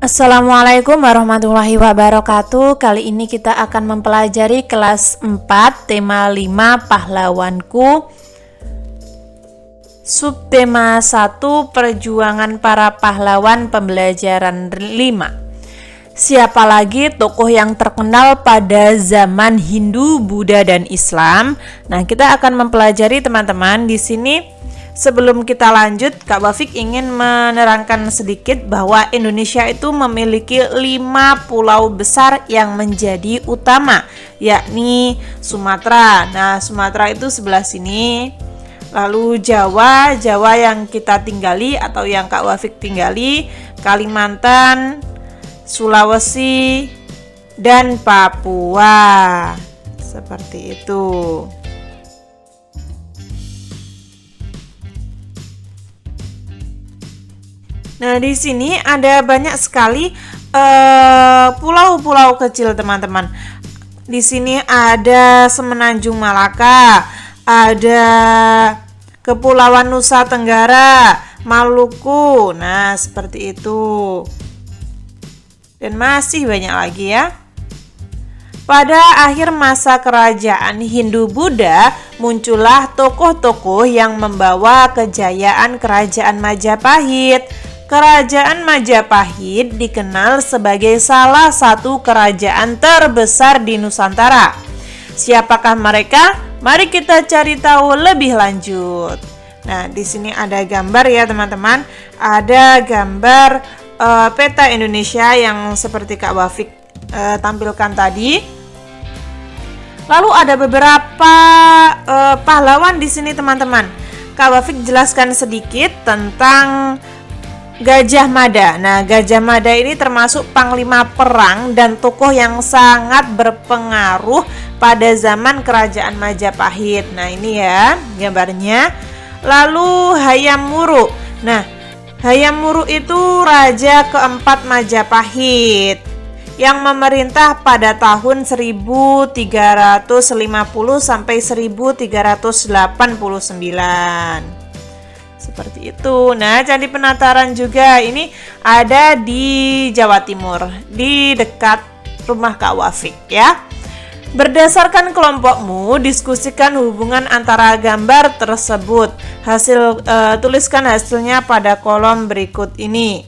Assalamualaikum warahmatullahi wabarakatuh. Kali ini kita akan mempelajari kelas 4 tema 5 pahlawanku. Subtema 1 perjuangan para pahlawan pembelajaran 5. Siapa lagi tokoh yang terkenal pada zaman Hindu, Buddha dan Islam? Nah, kita akan mempelajari teman-teman di sini. Sebelum kita lanjut, Kak Wafik ingin menerangkan sedikit bahwa Indonesia itu memiliki 5 pulau besar yang menjadi utama, yakni Sumatera. Nah, Sumatera itu sebelah sini. Lalu Jawa yang kita tinggali atau yang Kak Wafik tinggali, Kalimantan, Sulawesi, dan Papua. Seperti itu. Nah, di sini ada banyak sekali pulau-pulau kecil, teman-teman. Di sini ada Semenanjung Malaka, ada Kepulauan Nusa Tenggara, Maluku. Nah, seperti itu. Dan masih banyak lagi ya. Pada akhir masa kerajaan Hindu-Buddha, muncullah tokoh-tokoh yang membawa kejayaan kerajaan Majapahit. Kerajaan Majapahit dikenal sebagai salah satu kerajaan terbesar di Nusantara. Siapakah mereka? Mari kita cari tahu lebih lanjut. Nah, di sini ada gambar ya teman-teman. Ada gambar peta Indonesia yang seperti Kak Wafik tampilkan tadi. Lalu ada beberapa pahlawan di sini teman-teman. Kak Wafik jelaskan sedikit tentang Gajah Mada. Nah, Gajah Mada ini termasuk panglima perang dan tokoh yang sangat berpengaruh pada zaman kerajaan Majapahit. Nah, ini ya gambarnya. Lalu Hayam Wuruk. Nah, Hayam Wuruk itu raja keempat Majapahit yang memerintah pada tahun 1350 sampai 1389. Seperti itu. Nah, Candi Penataran juga ini ada di Jawa Timur, di dekat rumah Kak Wafik ya. Berdasarkan kelompokmu, diskusikan hubungan antara gambar tersebut. Tuliskan hasilnya pada kolom berikut ini.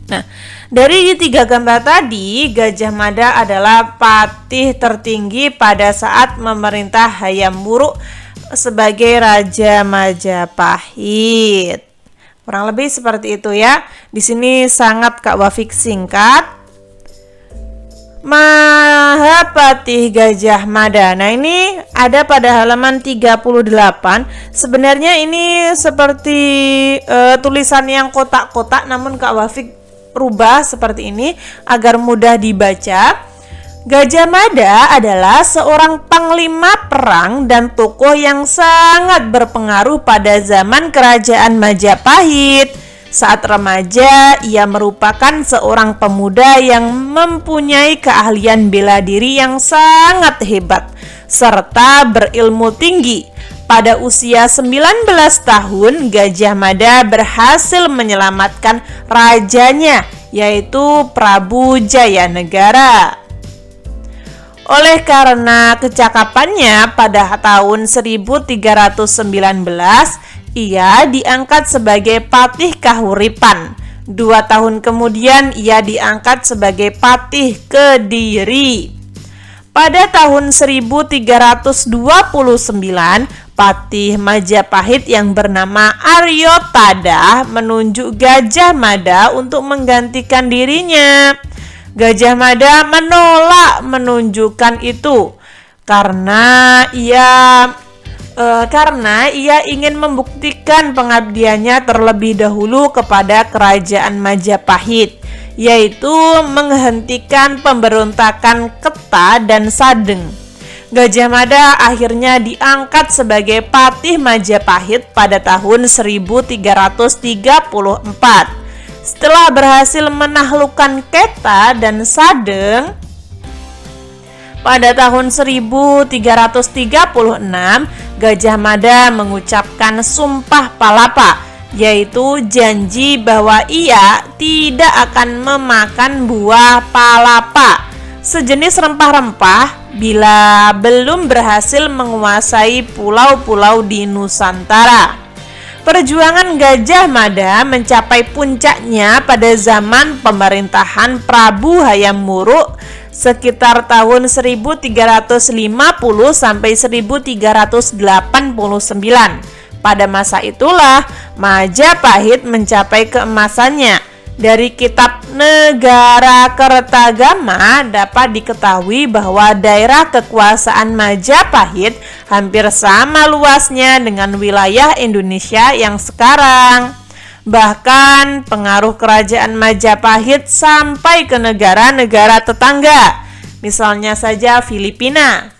Nah, dari 3 gambar tadi, Gajah Mada adalah patih tertinggi pada saat memerintah Hayam Wuruk sebagai Raja Majapahit. Kurang lebih seperti itu ya. Di sini sangat Kak Wafik singkat. Mahapatih Gajah Mada. Nah, ini ada pada halaman 38. Sebenarnya ini seperti tulisan yang kotak-kotak, namun Kak Wafik rubah seperti ini agar mudah dibaca. Gajah Mada adalah seorang panglima perang dan tokoh yang sangat berpengaruh pada zaman kerajaan Majapahit. Saat remaja, ia merupakan seorang pemuda yang mempunyai keahlian bela diri yang sangat hebat serta berilmu tinggi. Pada usia 19 tahun, Gajah Mada berhasil menyelamatkan rajanya, yaitu Prabu Jayanegara. Oleh karena kecakapannya, pada tahun 1319 ia diangkat sebagai Patih Kahuripan. 2 tahun kemudian ia diangkat sebagai Patih Kediri. Pada tahun 1329, Patih Majapahit yang bernama Aryo Tada menunjuk Gajah Mada untuk menggantikan dirinya. Gajah Mada menolak menunjukkan itu karena ia ingin membuktikan pengabdiannya terlebih dahulu kepada kerajaan Majapahit, yaitu menghentikan pemberontakan Keta dan Sadeng. Gajah Mada akhirnya diangkat sebagai Patih Majapahit pada tahun 1334. Setelah berhasil menaklukkan Keta dan Sadeng, pada tahun 1336, Gajah Mada mengucapkan Sumpah Palapa yaitu janji bahwa ia tidak akan memakan buah palapa, sejenis rempah-rempah, bila belum berhasil menguasai pulau-pulau di Nusantara. Perjuangan Gajah Mada mencapai puncaknya pada zaman pemerintahan Prabu Hayam Wuruk sekitar tahun 1350 sampai 1389. Pada masa itulah Majapahit mencapai keemasannya. Dari kitab Negara Kertagama dapat diketahui bahwa daerah kekuasaan Majapahit hampir sama luasnya dengan wilayah Indonesia yang sekarang. Bahkan pengaruh kerajaan Majapahit sampai ke negara-negara tetangga, misalnya saja Filipina.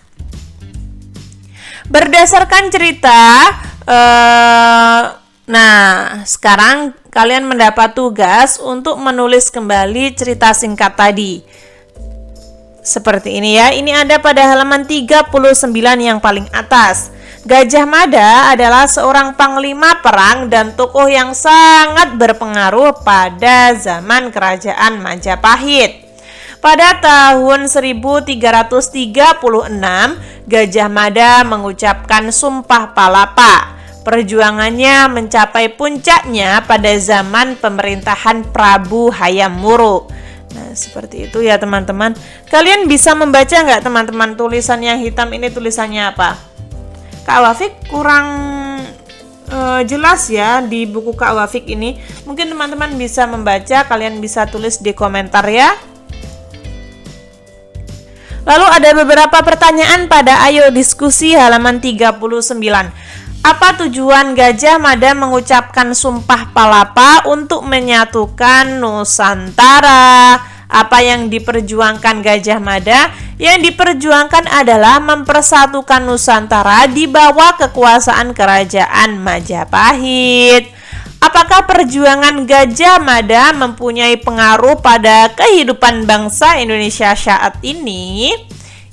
Berdasarkan cerita, sekarang kalian mendapat tugas untuk menulis kembali cerita singkat tadi. Seperti ini ya, ini ada pada halaman 39 yang paling atas. Gajah Mada adalah seorang panglima perang dan tokoh yang sangat berpengaruh pada zaman kerajaan Majapahit. Pada tahun 1336, Gajah Mada mengucapkan Sumpah Palapa. Perjuangannya mencapai puncaknya pada zaman pemerintahan Prabu Hayam Wuruk. Nah, seperti itu ya teman-teman. Kalian bisa membaca nggak teman-teman tulisan yang hitam ini tulisannya apa? Kak Wafik kurang jelas ya di buku Kak Wafik ini. Mungkin teman-teman bisa membaca, kalian bisa tulis di komentar ya. Lalu ada beberapa pertanyaan pada Ayo Diskusi halaman 39. Apa tujuan Gajah Mada mengucapkan Sumpah Palapa untuk menyatukan Nusantara? Apa yang diperjuangkan Gajah Mada? Yang diperjuangkan adalah mempersatukan Nusantara di bawah kekuasaan kerajaan Majapahit. Apakah perjuangan Gajah Mada mempunyai pengaruh pada kehidupan bangsa Indonesia saat ini?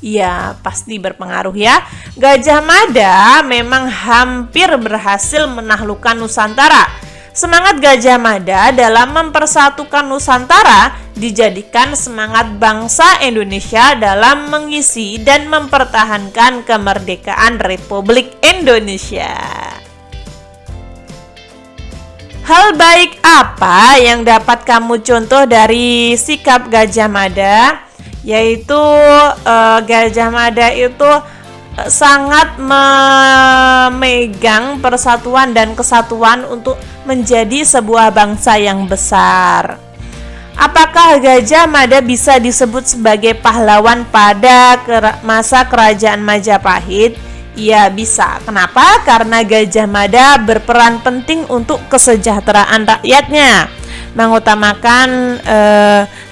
Ya, pasti berpengaruh ya. Gajah Mada memang hampir berhasil menaklukkan Nusantara. Semangat Gajah Mada dalam mempersatukan Nusantara dijadikan semangat bangsa Indonesia dalam mengisi dan mempertahankan kemerdekaan Republik Indonesia. Hal baik apa yang dapat kamu contoh dari sikap Gajah Mada? Yaitu Gajah Mada itu sangat memegang persatuan dan kesatuan untuk menjadi sebuah bangsa yang besar. Apakah Gajah Mada bisa disebut sebagai pahlawan pada masa kerajaan Majapahit? Ya bisa. Kenapa? Karena Gajah Mada berperan penting untuk kesejahteraan rakyatnya, mengutamakan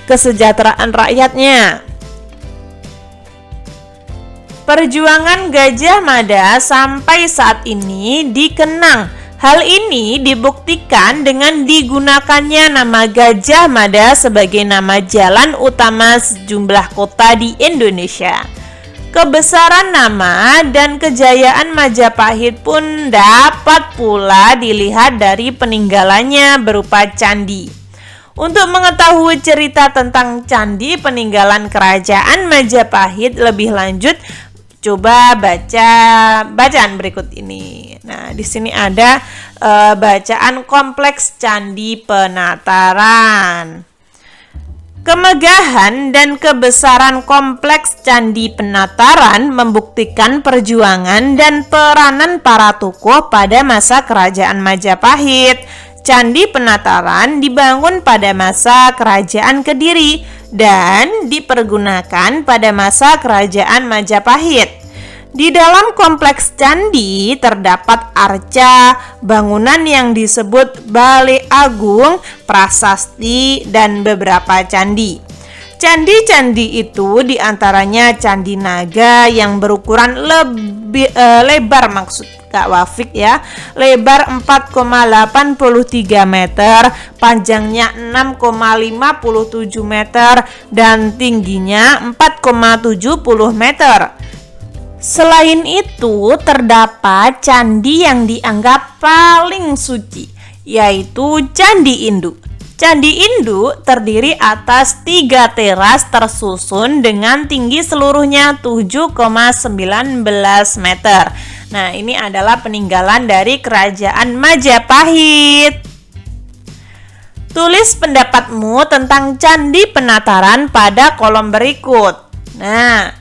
kesejahteraan rakyatnya. Perjuangan Gajah Mada sampai saat ini dikenang. Hal ini dibuktikan dengan digunakannya nama Gajah Mada sebagai nama jalan utama sejumlah kota di Indonesia. Kebesaran nama dan kejayaan Majapahit pun dapat pula dilihat dari peninggalannya berupa candi. Untuk mengetahui cerita tentang candi peninggalan kerajaan Majapahit lebih lanjut, coba baca bacaan berikut ini. Nah, di sini ada bacaan kompleks Candi Penataran. Kemegahan dan kebesaran kompleks Candi Penataran membuktikan perjuangan dan peranan para tokoh pada masa kerajaan Majapahit. Candi Penataran dibangun pada masa Kerajaan Kediri dan dipergunakan pada masa Kerajaan Majapahit. Di dalam kompleks candi terdapat arca, bangunan yang disebut Balai Agung, prasasti, dan beberapa candi. Candi-candi itu diantaranya Candi Naga yang berukuran lebar, maksud Kak Wafik ya, lebar 4,83 meter, panjangnya 6,57 meter, dan tingginya 4,70 meter. Selain itu, terdapat candi yang dianggap paling suci, yaitu Candi Induk. Candi Induk terdiri atas 3 teras tersusun dengan tinggi seluruhnya 7,19 meter. Nah, ini adalah peninggalan dari Kerajaan Majapahit. Tulis pendapatmu tentang Candi Penataran pada kolom berikut. Nah,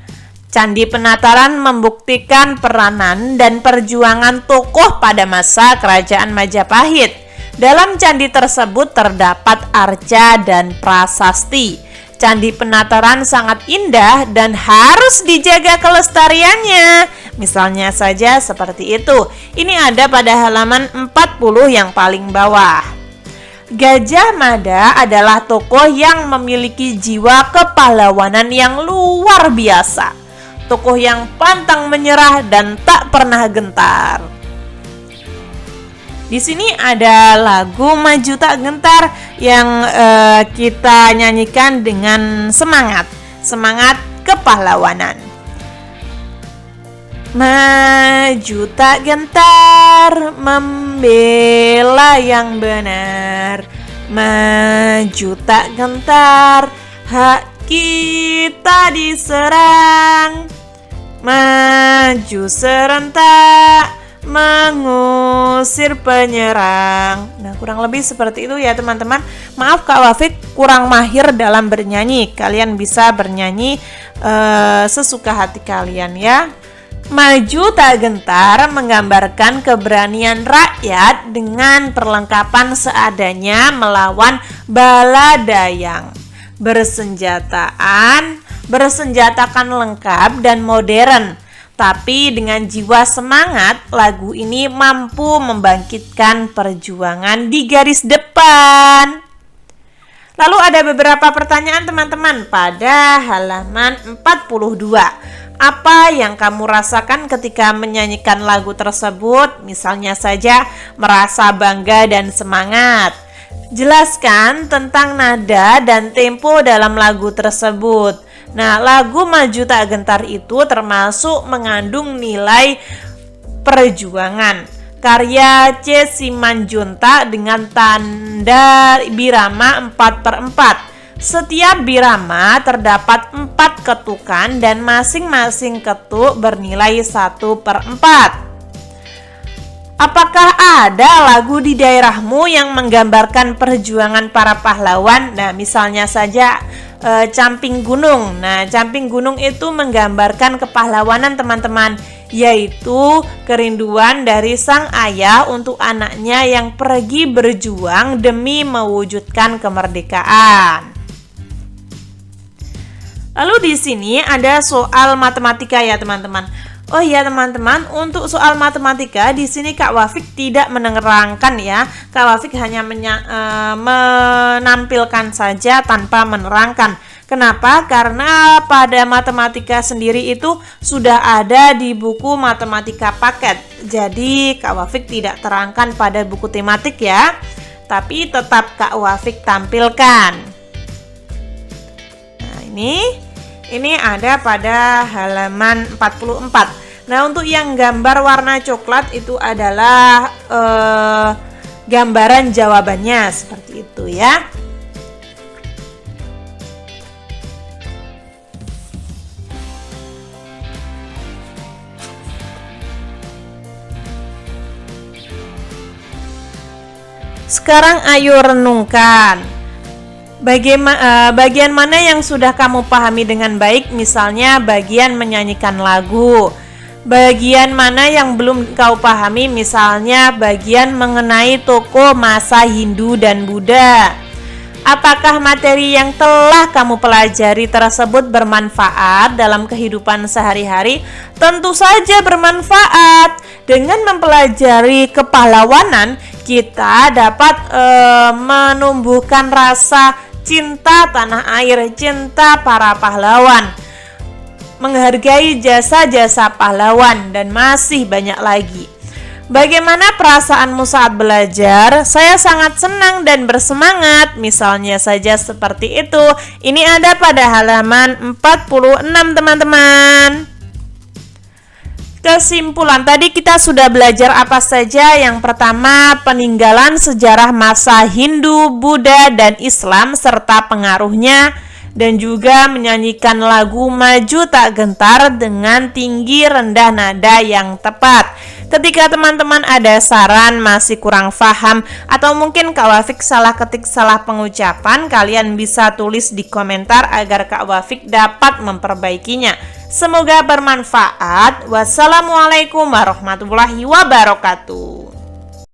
Candi Penataran membuktikan peranan dan perjuangan tokoh pada masa Kerajaan Majapahit. Dalam candi tersebut terdapat arca dan prasasti. Candi Penataran sangat indah dan harus dijaga kelestariannya. Misalnya saja seperti itu. Ini ada pada halaman 40 yang paling bawah. Gajah Mada adalah tokoh yang memiliki jiwa kepahlawanan yang luar biasa. Tokoh yang pantang menyerah dan tak pernah gentar. Di sini ada lagu Maju Tak Gentar yang kita nyanyikan dengan semangat kepahlawanan. Maju tak gentar, membela yang benar. Maju tak gentar, hak kita diserang. Maju serentak, mengusir penyerang. Nah, kurang lebih seperti itu ya teman-teman. Maaf Kak Wafik kurang mahir dalam bernyanyi. Kalian bisa bernyanyi sesuka hati kalian ya. Maju tak gentar menggambarkan keberanian rakyat dengan perlengkapan seadanya melawan bala dayang. Bersenjatakan lengkap dan modern. Tapi dengan jiwa semangat, lagu ini mampu membangkitkan perjuangan di garis depan. Lalu ada beberapa pertanyaan teman-teman pada halaman 42. Apa yang kamu rasakan ketika menyanyikan lagu tersebut? Misalnya saja merasa bangga dan semangat. Jelaskan tentang nada dan tempo dalam lagu tersebut. Nah, lagu Maju Tak Gentar itu termasuk mengandung nilai perjuangan. Karya C. Simanjuntak dengan tanda birama 4/4. Setiap birama terdapat 4 ketukan dan masing-masing ketuk bernilai 1/4. Apakah ada lagu di daerahmu yang menggambarkan perjuangan para pahlawan? Nah, misalnya saja Camping Gunung. Nah, Camping Gunung itu menggambarkan kepahlawanan teman-teman, yaitu kerinduan dari sang ayah untuk anaknya yang pergi berjuang demi mewujudkan kemerdekaan. Lalu di sini ada soal matematika ya teman-teman. Oh iya teman-teman, untuk soal matematika di sini Kak Wafik tidak menerangkan ya. Kak Wafik hanya menampilkan saja tanpa menerangkan. Kenapa? Karena pada matematika sendiri itu sudah ada di buku matematika paket. Jadi Kak Wafik tidak terangkan pada buku tematik ya. Tapi tetap Kak Wafik tampilkan. Nah, ini ada pada halaman 44. Nah, untuk yang gambar warna coklat itu adalah gambaran jawabannya seperti itu ya. Sekarang ayo renungkan. Bagian mana yang sudah kamu pahami dengan baik? Misalnya bagian menyanyikan lagu. Bagian mana yang belum kau pahami? Misalnya bagian mengenai tokoh masa Hindu dan Buddha. Apakah materi yang telah kamu pelajari tersebut bermanfaat dalam kehidupan sehari-hari? Tentu saja bermanfaat. Dengan mempelajari kepahlawanan, kita dapat menumbuhkan rasa cinta tanah air, cinta para pahlawan, menghargai jasa-jasa pahlawan, dan masih banyak lagi. Bagaimana perasaanmu saat belajar? Saya sangat senang dan bersemangat. Misalnya saja seperti itu. Ini ada pada halaman 46 teman-teman. Kesimpulan, tadi kita sudah belajar apa saja? Yang pertama, peninggalan sejarah masa Hindu, Buddha, dan Islam serta pengaruhnya, dan juga menyanyikan lagu Maju Tak Gentar dengan tinggi rendah nada yang tepat. Ketika teman-teman ada saran, masih kurang paham, atau mungkin Kak Wafik salah ketik, salah pengucapan, kalian bisa tulis di komentar agar Kak Wafik dapat memperbaikinya. Semoga bermanfaat. Wassalamualaikum warahmatullahi wabarakatuh.